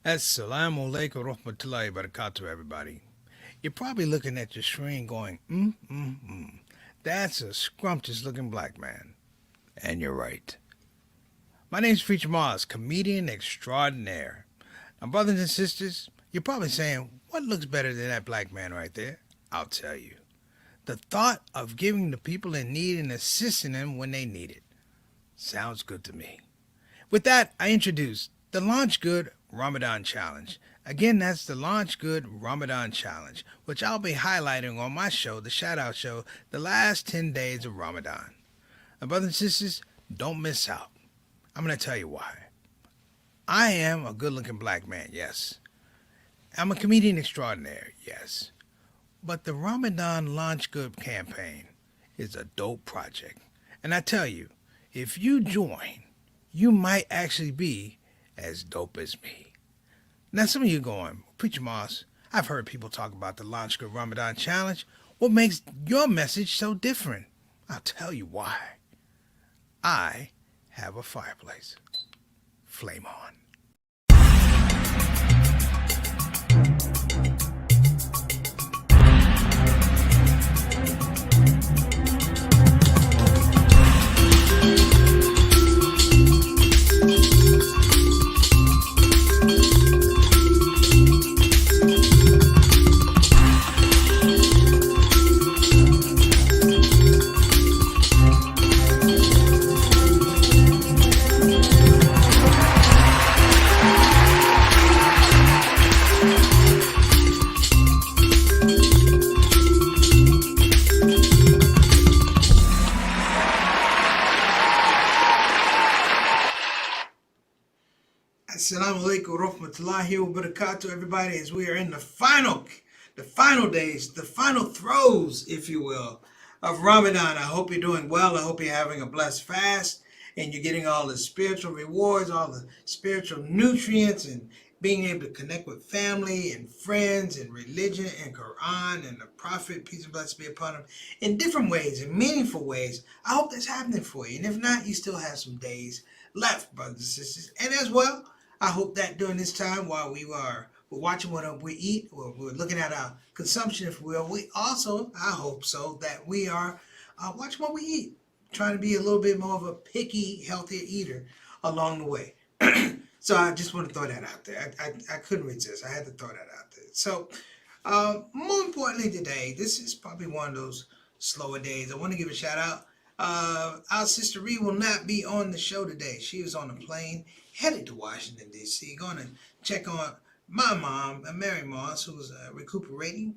Assalamu alaikum rahmatullahi barakatuh, everybody. You're probably looking at your screen going, that's a scrumptious looking black man. And you're right. My name's Preacher Mars, comedian extraordinaire. Now, brothers and sisters, you're probably saying, what looks better than that black man right there? I'll tell you. The thought of giving the people in need and assisting them when they need it. Sounds good to me. With that, I introduce the Launch Good Ramadan Challenge. Again, that's the Launch Good Ramadan Challenge, which I'll be highlighting on my show, the Shout Out Show, the last 10 days of Ramadan. And brothers and sisters, don't miss out. I'm going to tell you why. I am a good looking black man, yes. I'm a comedian extraordinaire, yes. But the Ramadan Launch Good campaign is a dope project. And I tell you, if you join, you might actually be as dope as me. Now, some of you going, Preacher Moss, I've heard people talk about the Launch Good Ramadan Challenge. What makes your message so different? I'll tell you why. I have a fireplace. Flame on. Assalamu alaikum rahmatullahi wa barakatuh, everybody, as we are in the final days, the final throes, if you will, of Ramadan. I hope you're doing well. I hope you're having a blessed fast and you're getting all the spiritual rewards, all the spiritual nutrients, and being able to connect with family and friends and religion and Quran and the Prophet, peace and blessings be upon him, in different ways, in meaningful ways. I hope that's happening for you. And if not, you still have some days left, brothers and sisters. And as well, I hope that during this time while we're watching what we eat, or we're looking at our consumption, if we will, we also, I hope so, that we are watching what we eat, trying to be a little bit more of a picky, healthier eater along the way. So I just want to throw that out there. I couldn't resist. I had to throw that out there. So more importantly today, this is probably one of those slower days. I want to give a shout out. Our sister Ree will not be on the show today. She was on a plane headed to Washington, D.C., going to check on my mom, Mary Moss, who's recuperating,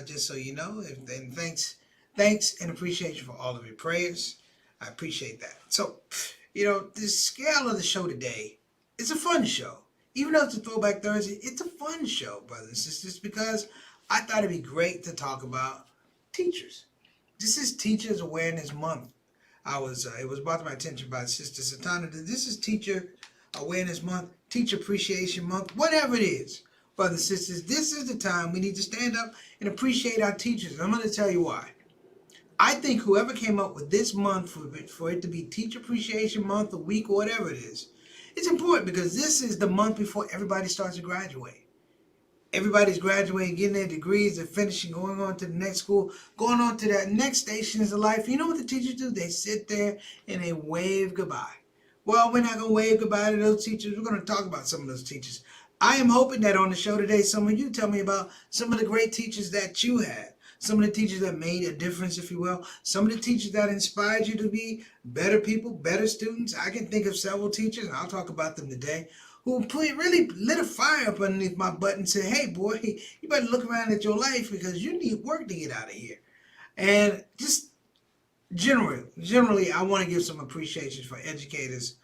just so you know. And thanks and appreciation for all of your prayers. I appreciate that. So, the scale of the show today is a fun show. Even though it's a Throwback Thursday, it's a fun show, brothers and sisters, because I thought it'd be great to talk about teachers. This is Teachers Awareness Month. It was brought to my attention by Sister Satana that this is Teacher Awareness Month, Teacher Appreciation Month, whatever it is. Brothers and sisters, this is the time we need to stand up and appreciate our teachers. And I'm going to tell you why. I think whoever came up with this month for it to be Teacher Appreciation Month, a week, or whatever it is, it's important because this is the month before everybody starts to graduate. Everybody's graduating, getting their degrees, they're finishing, going on to the next school, going on to that next stations of life. You know what the teachers do? They sit there and they wave goodbye. Well, we're not going to wave goodbye to those teachers. We're going to talk about some of those teachers. I am hoping that on the show today, some of you tell me about some of the great teachers that you had. Some of the teachers that made a difference, if you will. Some of the teachers that inspired you to be better people, better students. I can think of several teachers, and I'll talk about them today, who really lit a fire up underneath my butt and said, hey, boy, you better look around at your life because you need work to get out of here. And just generally, I want to give some appreciation for educators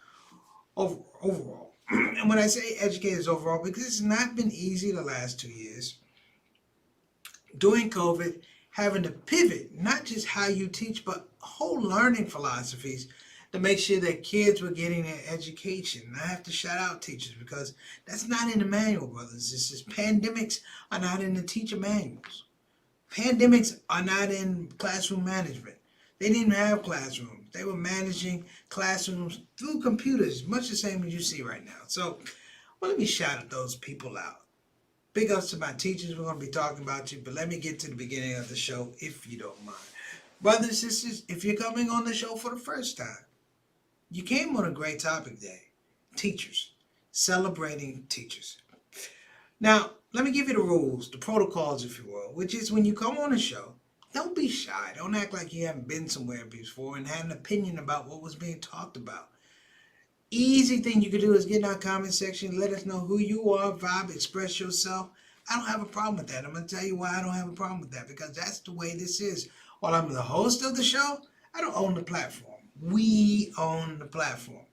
overall. And when I say educators overall, because it's not been easy the last 2 years. During COVID, having to pivot, not just how you teach, but whole learning philosophies to make sure that kids were getting their education. And I have to shout out teachers because that's not in the manual, brothers. This is pandemics are not in the teacher manuals. Pandemics are not in classroom management. They didn't have classrooms. They were managing classrooms through computers, much the same as you see right now. So Well, let me shout those people out. Big ups to my teachers. We're going to be talking about you, but let me get to the beginning of the show if you don't mind. Brothers and sisters, if you're coming on the show for the first time, you came on a great topic today. Teachers. Celebrating teachers. Now, let me give you the rules, the protocols, if you will, which is when you come on the show, don't be shy. Don't act like you haven't been somewhere before and had an opinion about what was being talked about. Easy thing you can do is get in our comment section, let us know who you are, vibe, express yourself. I don't have a problem with that. I'm going to tell you why I don't have a problem with that, because that's the way this is. While I'm the host of the show, I don't own the platform. We own the platform.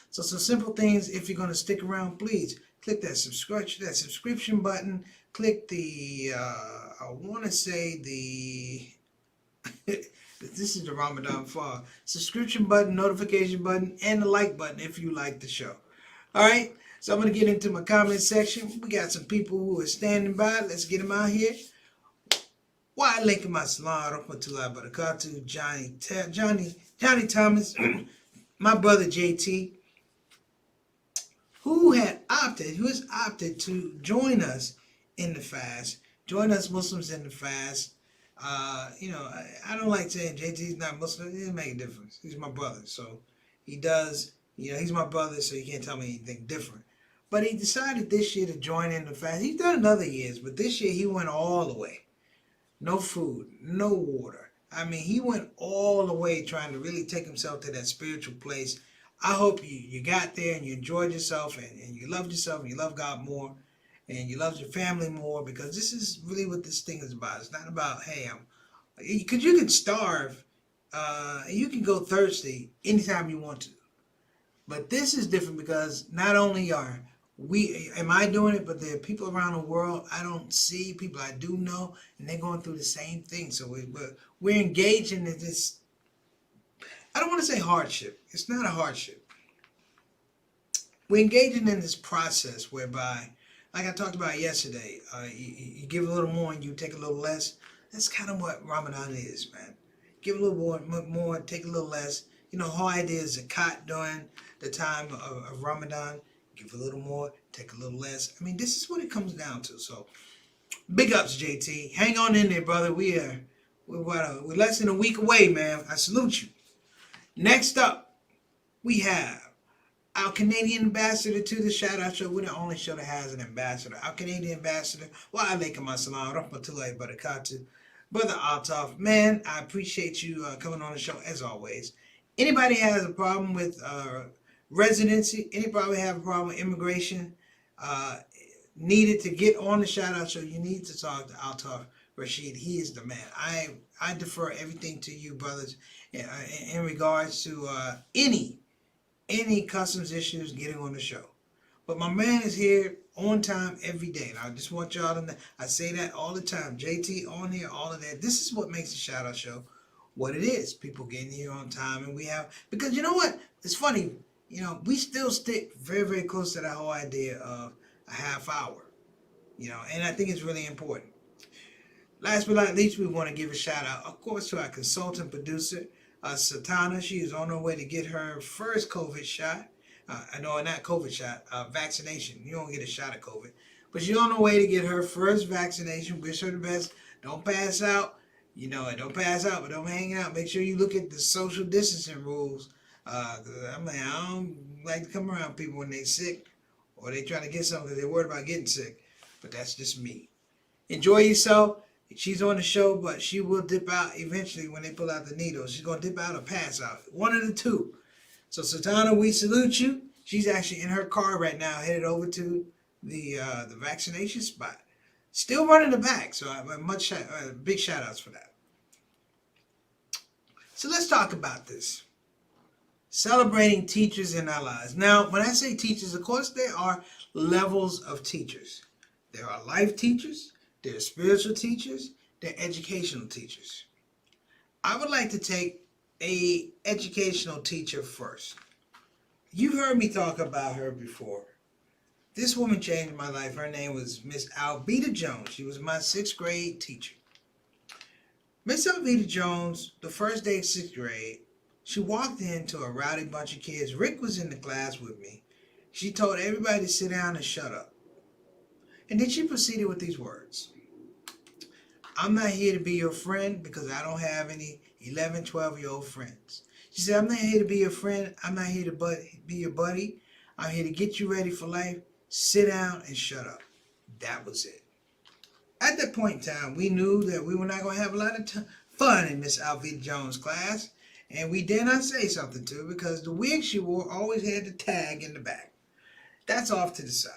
So some simple things, if you're going to stick around, please click that subscription button. Click the, I want to say the, this is the Ramadan fall. Subscription button, notification button, and the like button if you like the show. All right, so I'm going to get into my comment section. We got some people who are standing by. Let's get them out here. Wa alaikum assalam rahmatullahi barakatuh. Johnny Thomas, my brother JT, who has opted to join us in the fast, join us Muslims in the fast. I don't like saying JT's not Muslim. It doesn't make a difference. He's my brother, so he does. He's my brother, so he can't tell me anything different. But he decided this year to join in the fast. He's done it other years, but this year he went all the way. No food, no water. I mean, he went all the way trying to really take himself to that spiritual place. I hope you got there and you enjoyed yourself and you loved yourself and you love God more and you love your family more, because this is really what this thing is about. It's not about, hey, because you can starve and you can go thirsty anytime you want to. But this is different because not only am I doing it, but there are people around the world I don't see, people I do know, and they're going through the same thing. So we're engaging in this, I don't want to say hardship. It's not a hardship. We're engaging in this process whereby, like I talked about yesterday, you give a little more and you take a little less. That's kind of what Ramadan is, man. Give a little more, take a little less. The whole idea is zakat during the time of Ramadan. Give a little more, take a little less. I mean, this is what it comes down to. So, big ups, JT. Hang on in there, brother. We're less than a week away, man. I salute you. Next up, we have our Canadian ambassador to the Shout Out Show. We're the only show that has an ambassador. Our Canadian ambassador, wa alaikum assalam, rahmatullahi barakatuh. Brother Altaf, man, I appreciate you coming on the show as always. Anybody has a problem with residency, anybody have a problem with immigration, needed to get on the Shout Out Show, you need to talk to Altaf Rashid. He is the man. I defer everything to you, brothers, in regards to any customs issues getting on the show. But my man is here on time every day. And I just want y'all to know, I say that all the time. JT on here, all of that. This is what makes the Shout Out Show what it is. People getting here on time, and we have, because you know what? It's funny. We still stick very, very close to that whole idea of a half hour. And I think it's really important. Last but not least, we want to give a shout out, of course, to our consultant producer, Satana. She is on her way to get her first COVID shot. Not COVID shot, vaccination. You don't get a shot of COVID. But she's on her way to get her first vaccination. Wish her the best. Don't pass out. Don't pass out, but don't hang out. Make sure you look at the social distancing rules. I don't like to come around people when they're sick or they trying to get something because they're worried about getting sick. But that's just me. Enjoy yourself. She's on the show, but she will dip out eventually when they pull out the needle. She's going to dip out or pass out. One of the two. So, Satana, we salute you. She's actually in her car right now, headed over to the vaccination spot. Still running the back, so big shout outs for that. So let's talk about this. Celebrating teachers in our lives. Now, when I say teachers, of course, there are levels of teachers. There are life teachers, there are spiritual teachers, there are educational teachers. I would like to take a educational teacher first. You've heard me talk about her before. This woman changed my life. Her name was Miss Alveda Jones. She was my 6th grade teacher. Miss Alveda Jones, the first day of 6th grade, she walked into a rowdy bunch of kids. Rick was in the class with me. She told everybody to sit down and shut up. And then she proceeded with these words. I'm not here to be your friend because I don't have any 11, 12-year-old friends. She said, I'm not here to be your friend. I'm not here to be your buddy. I'm here to get you ready for life. Sit down and shut up. That was it. At that point in time, we knew that we were not going to have a lot of fun in Miss Alveda Jones' class. And we dare not say something to her because the wig she wore always had the tag in the back. That's off to the side.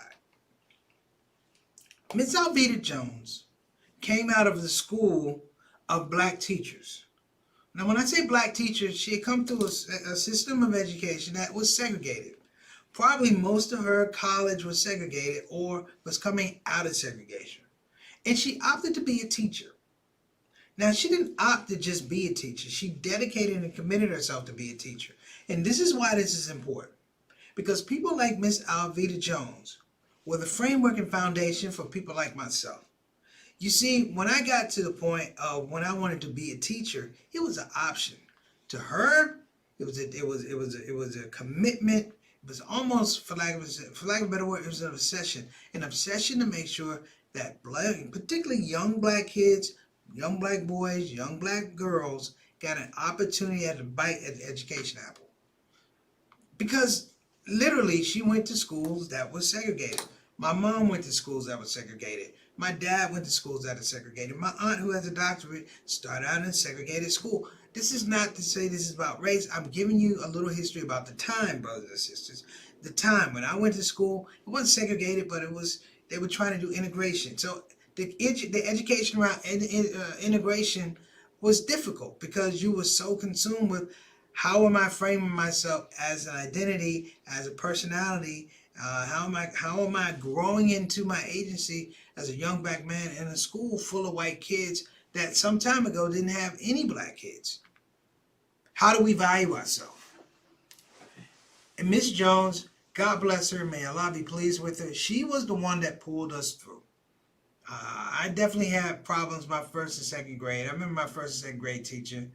Miss Alveda Jones came out of the school of black teachers. Now, when I say black teachers, she had come through a system of education that was segregated. Probably most of her college was segregated or was coming out of segregation. And she opted to be a teacher. Now, she didn't opt to just be a teacher. She dedicated and committed herself to be a teacher. And this is why this is important. Because people like Miss Alveda Jones were the framework and foundation for people like myself. You see, when I got to the point of when I wanted to be a teacher, it was an option. To her, it was a commitment. It was almost, for lack of a better word, it was an obsession to make sure that particularly young black kids, young black boys, young black girls got an opportunity at a bite at the education apple. Because literally, she went to schools that were segregated. My mom went to schools that were segregated. My dad went to schools that are segregated. My aunt, who has a doctorate, started out in a segregated school. This is not to say this is about race. I'm giving you a little history about the time, brothers and sisters. The time when I went to school, it wasn't segregated, but they were trying to do integration. So the education around integration was difficult because you were so consumed with how am I framing myself as an identity, as a personality. How am I growing into my agency as a young black man in a school full of white kids that some time ago didn't have any black kids? How do we value ourselves? And Miss Jones, God bless her, may Allah be pleased with her, she was the one that pulled us through. I definitely had problems my first and second grade. I remember my first and second grade teacher.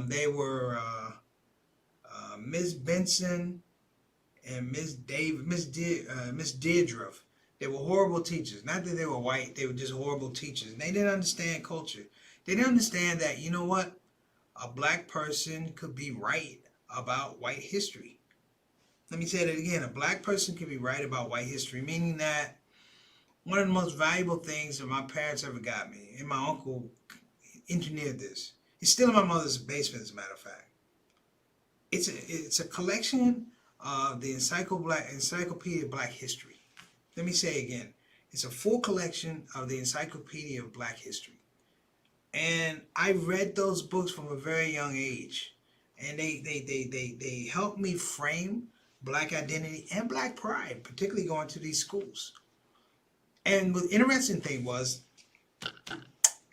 They were Miss Benson and Miss Deirdre. They were horrible teachers. Not that they were white, they were just horrible teachers. And they didn't understand culture. They didn't understand that, you know what? A black person could be right about white history. Let me say that again. A black person could be right about white history, meaning that one of the most valuable things that my parents ever got me, and my uncle engineered this. It's still in my mother's basement, as a matter of fact. It's a collection of the Encyclopedia of Black History. Let me say again. It's a full collection of the Encyclopedia of Black History. And I read those books from a very young age. And they helped me frame black identity and black pride, particularly going to these schools. And the interesting thing was,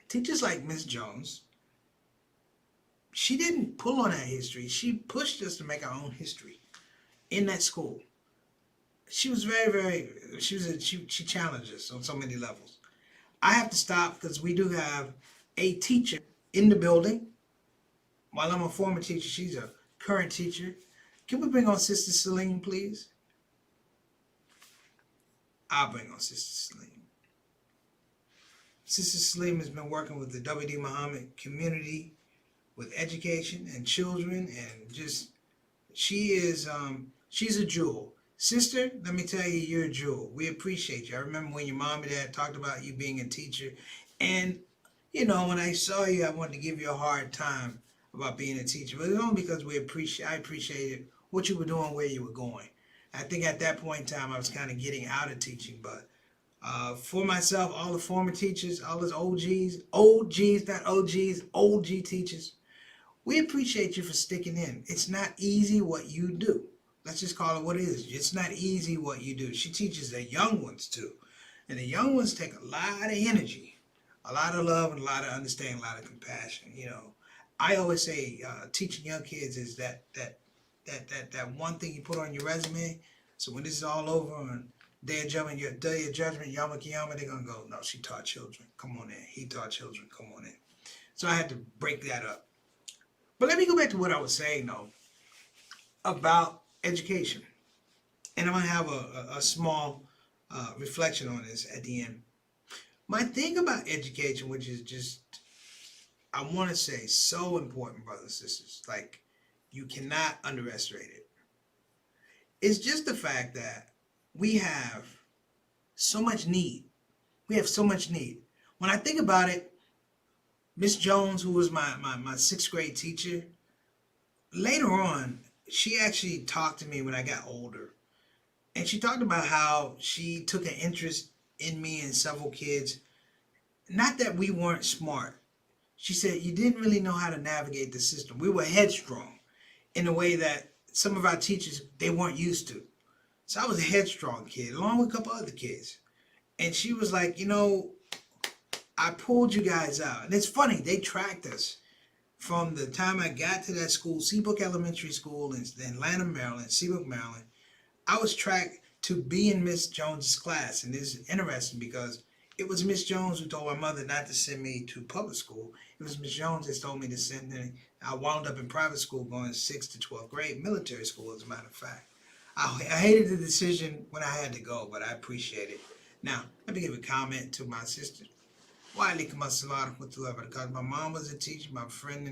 teachers like Miss Jones, she didn't pull on that history. She pushed us to make our own history in that school. She was she challenged us on so many levels. I have to stop because we do have a teacher in the building. While I'm a former teacher, she's a current teacher. Can we bring on Sister Celine, please? I'll bring on Sister Celine. Sister Celine has been working with the W.D. Muhammad community with education and children, and just she's a jewel. Sister, let me tell you, you're a jewel. We appreciate you. I remember when your mom and dad talked about you being a teacher, and you know, when I saw you, I wanted to give you a hard time about being a teacher, but it's only because I appreciated what you were doing, where you were going. I think at that point in time, I was kind of getting out of teaching, but for myself, all the former teachers, all those OGs, not OGs, OG teachers, we appreciate you for sticking in. It's not easy what you do. Let's just call it what it is. It's not easy what you do. She teaches the young ones too. And the young ones take a lot of energy, a lot of love, and a lot of understanding, a lot of compassion. You know, I always say teaching young kids is that one thing you put on your resume. So when this is all over and day of judgment, Yom Kiyama, they're going to go, no, she taught children. Come on in. He taught children. Come on in. So I had to break that up. But let me go back to what I was saying, though, about education. And I'm going to have a small reflection on this at the end. My thing about education, which is just, I want to say, so important, brothers and sisters, like, you cannot underestimate it. It's just the fact that we have so much need. We have so much need. When I think about it, Miss Jones, who was my sixth grade teacher, later on, she actually talked to me when I got older. And she talked about how she took an interest in me and several kids. Not that we weren't smart. She said you didn't really know how to navigate the system. We were headstrong in a way that some of our teachers, they weren't used to. So I was a headstrong kid, along with a couple other kids. And she was like, I pulled you guys out. And it's funny, they tracked us from the time I got to that school, Seabrook Elementary School in Atlanta, Maryland, Seabrook, Maryland. I was tracked to be in Miss Jones's class. And it's interesting because it was Miss Jones who told my mother not to send me to public school. It was Miss Jones that told me to send me. I wound up in private school going 6th to 12th grade, military school, as a matter of fact. I hated the decision when I had to go, but I appreciate it. Now, let me give a comment to my sister. Because my mom was a teacher, my friend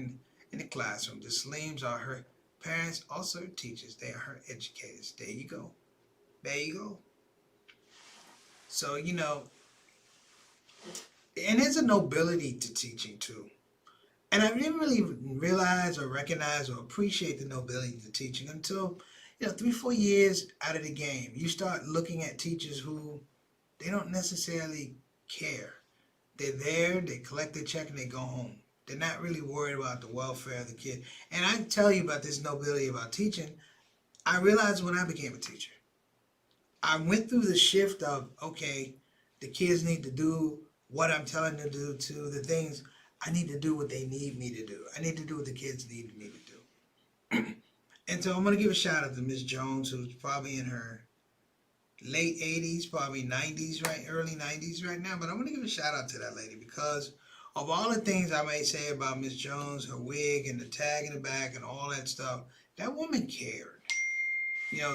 in the classroom. The Saleems are her parents, also teachers. They are her educators. There you go. There you go. So, and there's a nobility to teaching too. And I didn't really realize or recognize or appreciate the nobility to teaching until, 3-4 years out of the game. You start looking at teachers who, they don't necessarily care. They're there, they collect their check, and they go home. They're not really worried about the welfare of the kid. And I tell you about this nobility about teaching, I realized when I became a teacher. I went through the shift of, okay, the kids need to do what I'm telling them to do, to the things I need to do what they need me to do. I need to do what the kids need me to do. And so I'm going to give a shout out to Miss Jones, who's probably in her late 80s, probably 90s, right? Early 90s right now. But I'm going to give a shout out to that lady because of all the things I may say about Miss Jones, her wig and the tag in the back and all that stuff, that woman cared.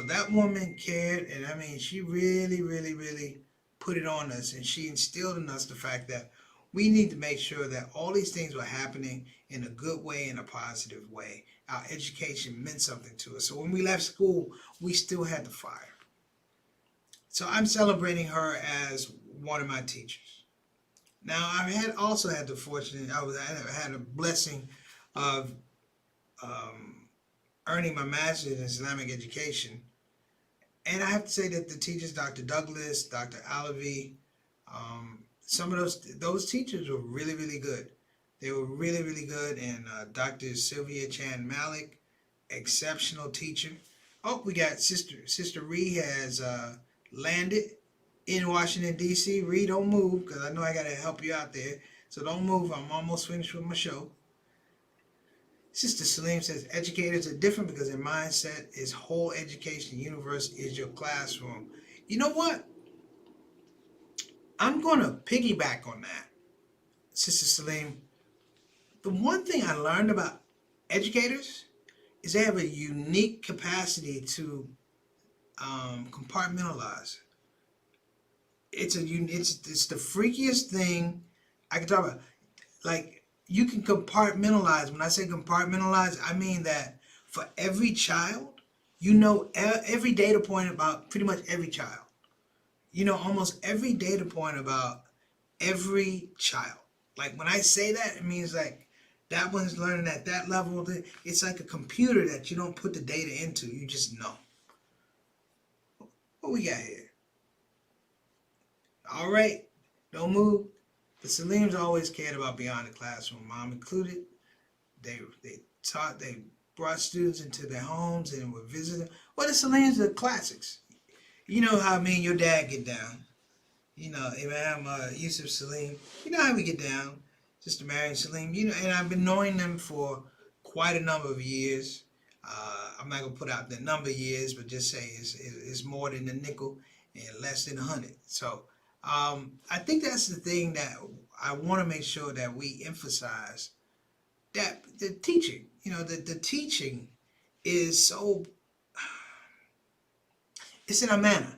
That woman cared, and I mean, she really, really, really put it on us, and she instilled in us the fact that we need to make sure that all these things were happening in a good way, in a positive way. Our education meant something to us. So when we left school, we still had the fire. So I'm celebrating her as one of my teachers. Now, I had also had the fortune, I had a blessing of earning my master's in Islamic education. And I have to say that the teachers, Dr. Douglas, Dr. Alavi, some of those teachers were really, really good. They were really, really good. And Dr. Sylvia Chan Malik, exceptional teacher. Oh, we got Sister Ree has landed in Washington, D.C. Ree, don't move, because I know I got to help you out there. So don't move. I'm almost finished with my show. Sister Salim says educators are different because their mindset is whole education universe is your classroom. You know what? I'm going to piggyback on that, Sister Salim. The one thing I learned about educators is they have a unique capacity to compartmentalize. It's the freakiest thing I can talk about. Like, you can compartmentalize. When I say compartmentalize, I mean that for every child, every data point about pretty much every child. Almost every data point about every child. Like, when I say that, it means like that one's learning at that level. It's like a computer that you don't put the data into. You just know. What we got here? All right. Don't move. The Salems always cared about beyond the classroom, mom included. They brought students into their homes and were visiting. Well, the Salems are classics. You know how me and your dad get down. Imam Yusuf Salim. You know how we get down. Sister Marion Salim. And I've been knowing them for quite a number of years. I'm not going to put out the number of years, but just say it's more than a nickel and less than 100. So I think that's the thing that I want to make sure that we emphasize, that the teaching, the teaching is It's an amana.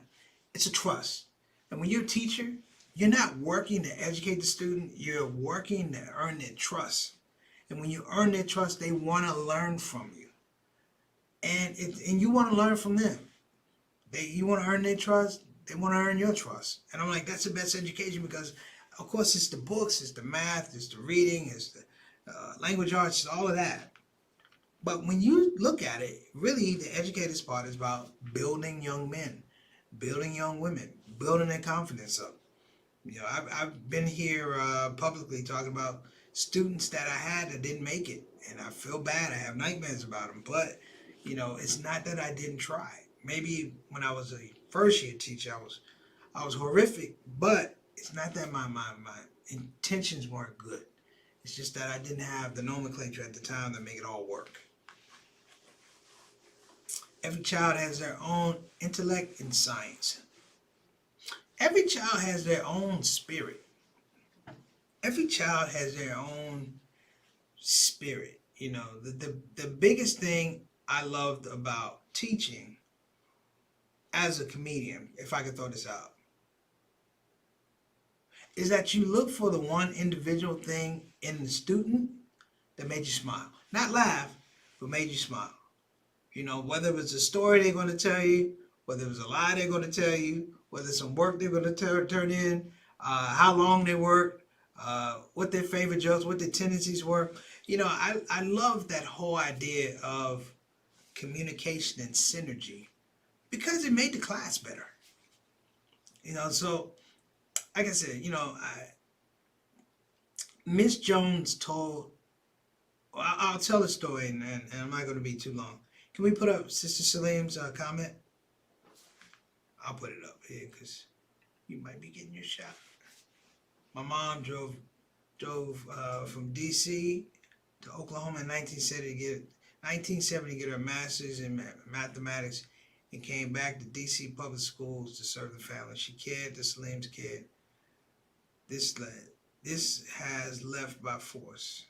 It's a trust. And when you're a teacher, you're not working to educate the student. You're working to earn their trust. And when you earn their trust, they want to learn from you. And you want to learn from them. You want to earn their trust. They want to earn your trust. And I'm like, that's the best education because, of course, it's the books, it's the math, it's the reading, it's the language arts, it's all of that. But when you look at it, really, the educator's part is about building young men, building young women, building their confidence up. You know, I've been here publicly talking about students that I had that didn't make it, and I feel bad. I have nightmares about them. But you know, it's not that I didn't try. Maybe when I was a first year teacher, I was horrific. But it's not that my intentions weren't good. It's just that I didn't have the nomenclature at the time to make it all work. Every child has their own intellect in science. Every child has their own spirit. Every child has their own spirit. You know, the biggest thing I loved about teaching as a comedian, if I could throw this out, is that you look for the one individual thing in the student that made you smile. Not laugh, but made you smile. You know, whether it was a story they're going to tell you, whether it was a lie they're going to tell you, whether it's some work they're going to turn in, how long they worked, what their favorite jokes, what their tendencies were. You know, I love that whole idea of communication and synergy because it made the class better. You know, so like I said, you know, Miss Jones told, well, I'll tell a story and I'm not going to be too long. Can we put up Sister Salim's comment? I'll put it up here because you might be getting your shot. My mom drove from D.C. to Oklahoma in 1970 to get her master's in mathematics and came back to D.C. public schools to serve the family. She cared, the Salim's cared. This has left by force.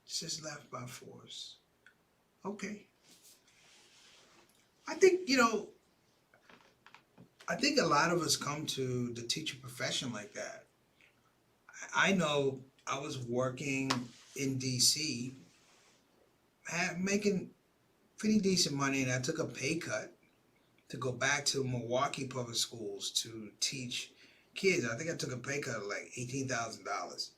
This is left by force. Okay. I think, you know, I think a lot of us come to the teacher profession like that. I know I was working in D.C., making pretty decent money, and I took a pay cut to go back to Milwaukee public schools to teach kids. I think I took a pay cut of like $18,000.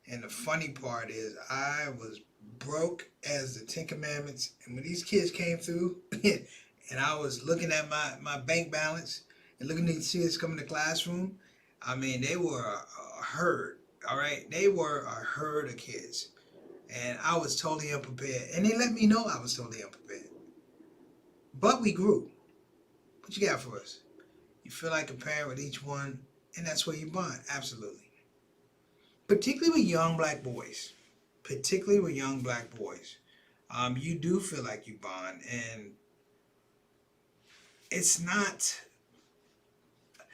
And the funny part is I was broke as the Ten Commandments. And when these kids came through and I was looking at my bank balance and looking at these kids coming to the classroom, I mean, they were a herd, all right? They were a herd of kids. And I was totally unprepared. And they let me know I was totally unprepared. But we grew. What you got for us? You feel like a parent with each one, and that's where you bond, absolutely. Particularly with young black boys. You do feel like you bond, and it's not,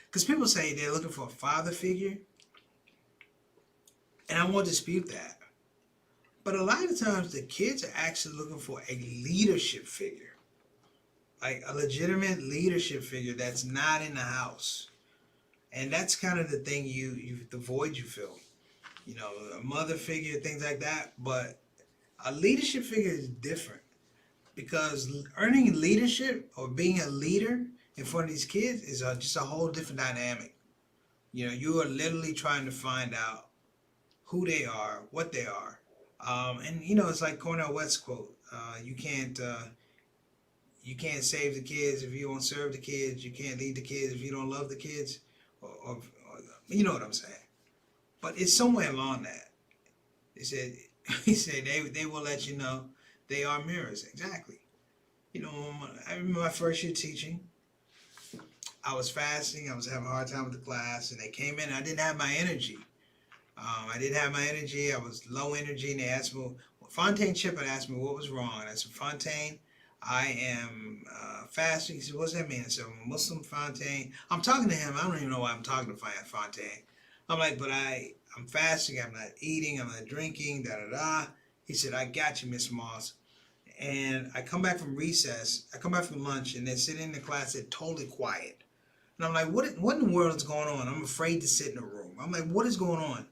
because people say they're looking for a father figure, and I won't dispute that. But a lot of times the kids are actually looking for a leadership figure, like a legitimate leadership figure that's not in the house. And that's kind of the thing the void you fill. You know, a mother figure, things like that. But a leadership figure is different because earning leadership or being a leader in front of these kids is just a whole different dynamic. You know, you are literally trying to find out who they are, what they are. And you know, it's like Cornel West's quote: "You can't save the kids if you don't serve the kids. You can't lead the kids if you don't love the kids." Or you know what I'm saying. But it's somewhere along that. He said they will let you know they are mirrors. Exactly. You know, I remember my first year teaching. I was fasting. I was having a hard time with the class, and they came in. I didn't have my energy. I was low energy, and they asked me. Fontaine Chip had asked me what was wrong, and I said, Fontaine, I am fasting. He said, what's that mean? I said, I'm a Muslim, Fontaine. I'm talking to him. I don't even know why I'm talking to Fontaine. I'm like, but I'm fasting. I'm not eating. I'm not drinking. Da da da. He said, I got you, Miss Moss. And I come back from recess, I come back from lunch, and they're sitting in the class, they're totally quiet. And I'm like, what in the world is going on? I'm afraid to sit in a room. I'm like, what is going on?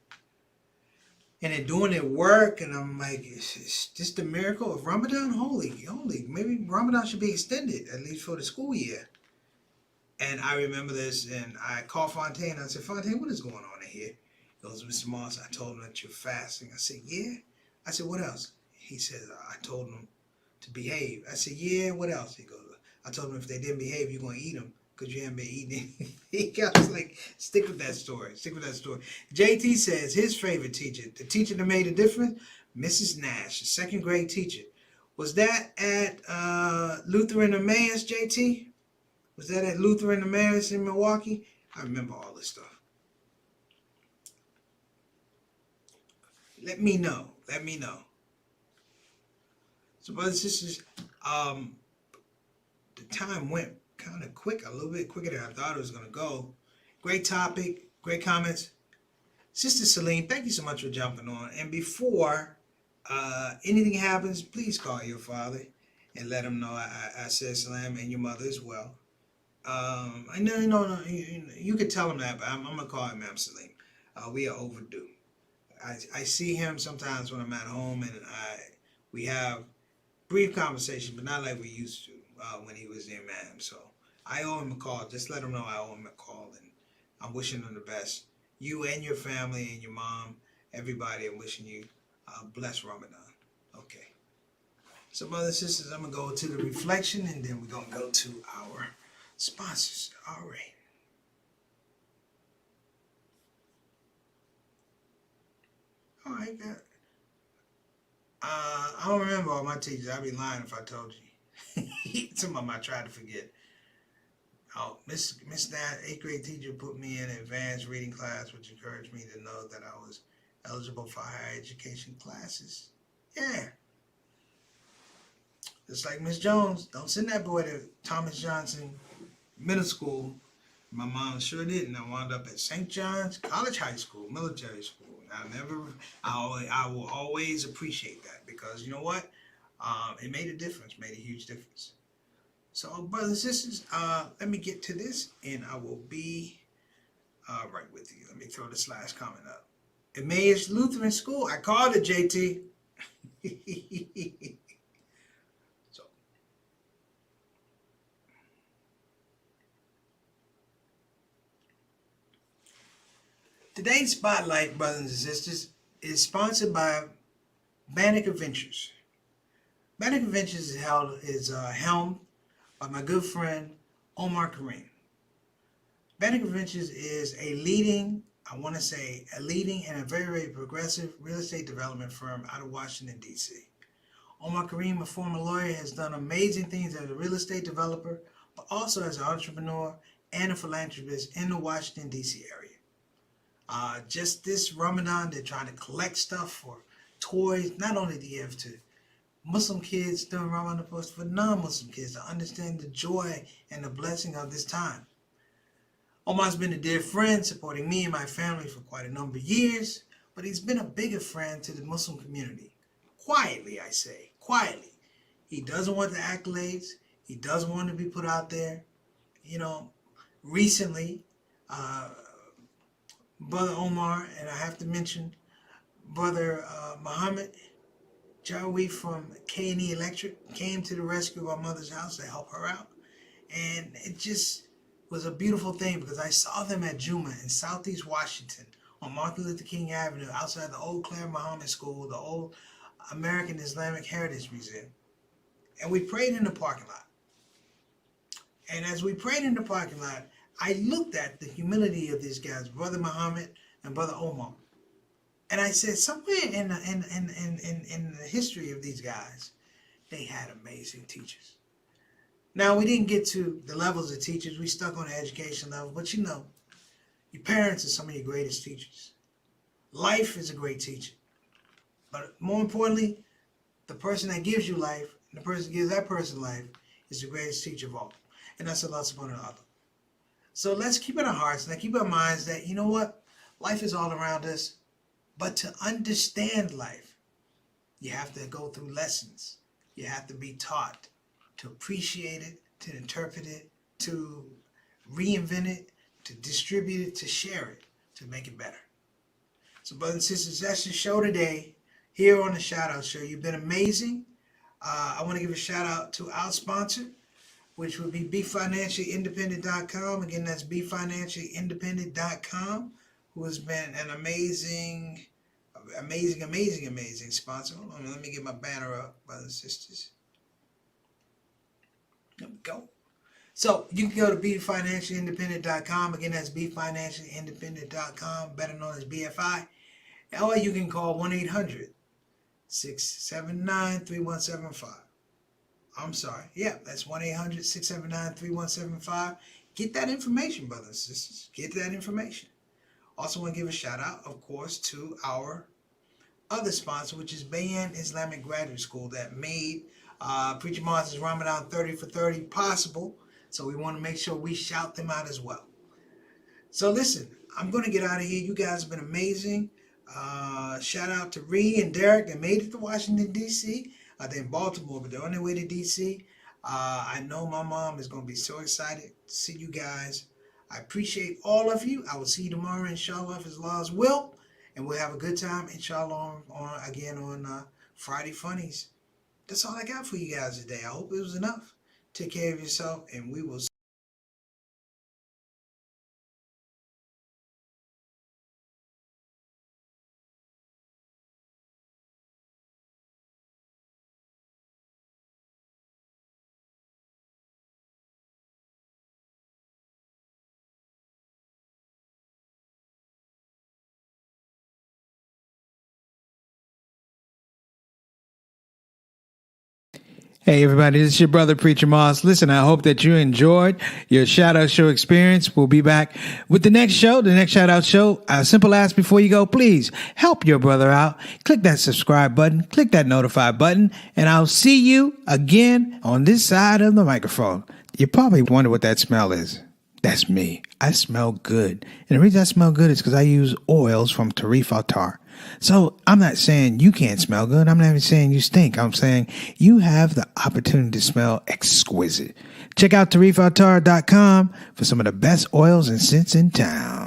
And they're doing their work, and I'm like, is this the miracle of Ramadan? Holy, maybe Ramadan should be extended, at least for the school year. And I remember this, and I called Fontaine. I said, Fontaine, what is going on in here? He goes, Mr. Moss, I told him that you're fasting. I said, yeah. I said, what else? He said, I told him to behave. I said, yeah, what else? He goes, I told him if they didn't behave, you're going to eat them because you haven't been eating anything. I was like, stick with that story. Stick with that story. JT says his favorite teacher, the teacher that made a difference, Mrs. Nash, the second grade teacher. Was that at Lutheran Emmaus, JT? Was that at Lutheran Emmaus in Milwaukee? I remember all this stuff. Let me know. Let me know. So, brothers and sisters, the time went kind of quick, a little bit quicker than I thought it was going to go. Great topic, great comments. Sister Celine, thank you so much for jumping on. And before anything happens, please call your father and let him know I said salam, and your mother as well. I know, you could tell him that, but I'm going to call him Ma'am Salim. We are overdue. I see him sometimes when I'm at home, and we have brief conversation, but not like we used to when he was the imam. So I owe him a call. Just let him know I owe him a call, and I'm wishing him the best. You and your family and your mom, everybody, I'm wishing you blessed Ramadan. Okay. So, brothers and sisters, I'm going to go to the reflection, and then we're going to go to our sponsors. All right. All right, God. I don't remember all my teachers. I'd be lying if I told you. Some of them I tried to forget. Oh, Miss Nat, 8th grade teacher, put me in advanced reading class, which encouraged me to know that I was eligible for higher education classes. Yeah. Just like Miss Jones, don't send that boy to Thomas Johnson Middle School. My mom sure didn't. I wound up at St. John's College High School, military school. I will always appreciate that, because you know what? It made a difference, made a huge difference. So, brothers and sisters, let me get to this, and I will be right with you. Let me throw this last comment up. Emmaus Lutheran School. I called it, JT. So, today's spotlight, brothers and sisters, is sponsored by Bannock Adventures. Bannock Adventures is helmed by my good friend Omar Kareem. Bannock Adventures is a leading and a very, very progressive real estate development firm out of Washington, D.C. Omar Kareem, a former lawyer, has done amazing things as a real estate developer, but also as an entrepreneur and a philanthropist in the Washington, D.C. area. Just this Ramadan, they're trying to collect stuff for toys, not only to give to Muslim kids during Ramadan, but for non-Muslim kids to understand the joy and the blessing of this time. Omar's been a dear friend, supporting me and my family for quite a number of years, but he's been a bigger friend to the Muslim community. Quietly, I say, quietly. He doesn't want the accolades. He doesn't want to be put out there. You know, recently, Brother Omar, and I have to mention Brother Muhammad Jarwi from K&E Electric, came to the rescue of our mother's house to help her out. And it just was a beautiful thing, because I saw them at Juma in Southeast Washington on Martin Luther King Avenue, outside the old Claire Muhammad School, the old American Islamic Heritage Museum. And we prayed in the parking lot. And as we prayed in the parking lot, I looked at the humility of these guys, Brother Muhammad and Brother Omar. And I said, somewhere in the history of these guys, they had amazing teachers. Now, we didn't get to the levels of teachers. We stuck on the education level. But you know, your parents are some of your greatest teachers. Life is a great teacher. But more importantly, the person that gives you life, and the person that gives that person life, is the greatest teacher of all. And that's Allah subhanahu wa ta'ala. So let's keep in our hearts and keep our minds that, you know what? Life is all around us. But to understand life, you have to go through lessons. You have to be taught to appreciate it, to interpret it, to reinvent it, to distribute it, to share it, to make it better. So brothers and sisters, that's the show today here on the Shout Out Show. You've been amazing. I want to give a shout out to our sponsor, which would be BeFinanciallyIndependent.com. Again, that's BeFinanciallyIndependent.com, who has been an amazing sponsor. Hold on, let me get my banner up, brothers and sisters. There we go. So you can go to BeFinanciallyIndependent.com. Again, that's BeFinanciallyIndependent.com, better known as BFI. Or you can call 1-800-679-3175. I'm sorry. Yeah, that's 1-800-679-3175. Get that information, brothers and sisters. Get that information. Also want to give a shout out, of course, to our other sponsor, which is Bayan Islamic Graduate School, that made Preacher Martha's Ramadan 30 for 30 possible. So we want to make sure we shout them out as well. So listen, I'm going to get out of here. You guys have been amazing. Shout out to Ree and Derek that made it to Washington, D.C. They're in Baltimore, but they're on their way to D.C. I know my mom is going to be so excited to see you guys. I appreciate all of you. I will see you tomorrow, inshallah, if Allah's will. And we'll have a good time, inshallah, on Friday Funnies. That's all I got for you guys today. I hope it was enough. Take care of yourself, and we will see. Hey everybody, this is your brother Preacher Moss. Listen, I hope that you enjoyed your Shout Out Show experience. We'll be back with the next show, the next Shout Out Show. A simple ask before you go, please help your brother out. Click that subscribe button, click that notify button, and I'll see you again on this side of the microphone. You probably wonder what that smell is. That's me. I smell good. And the reason I smell good is because I use oils from Throwback. So I'm not saying you can't smell good. I'm not even saying you stink. I'm saying you have the opportunity to smell exquisite. Check out Throwback.com for some of the best oils and scents in town.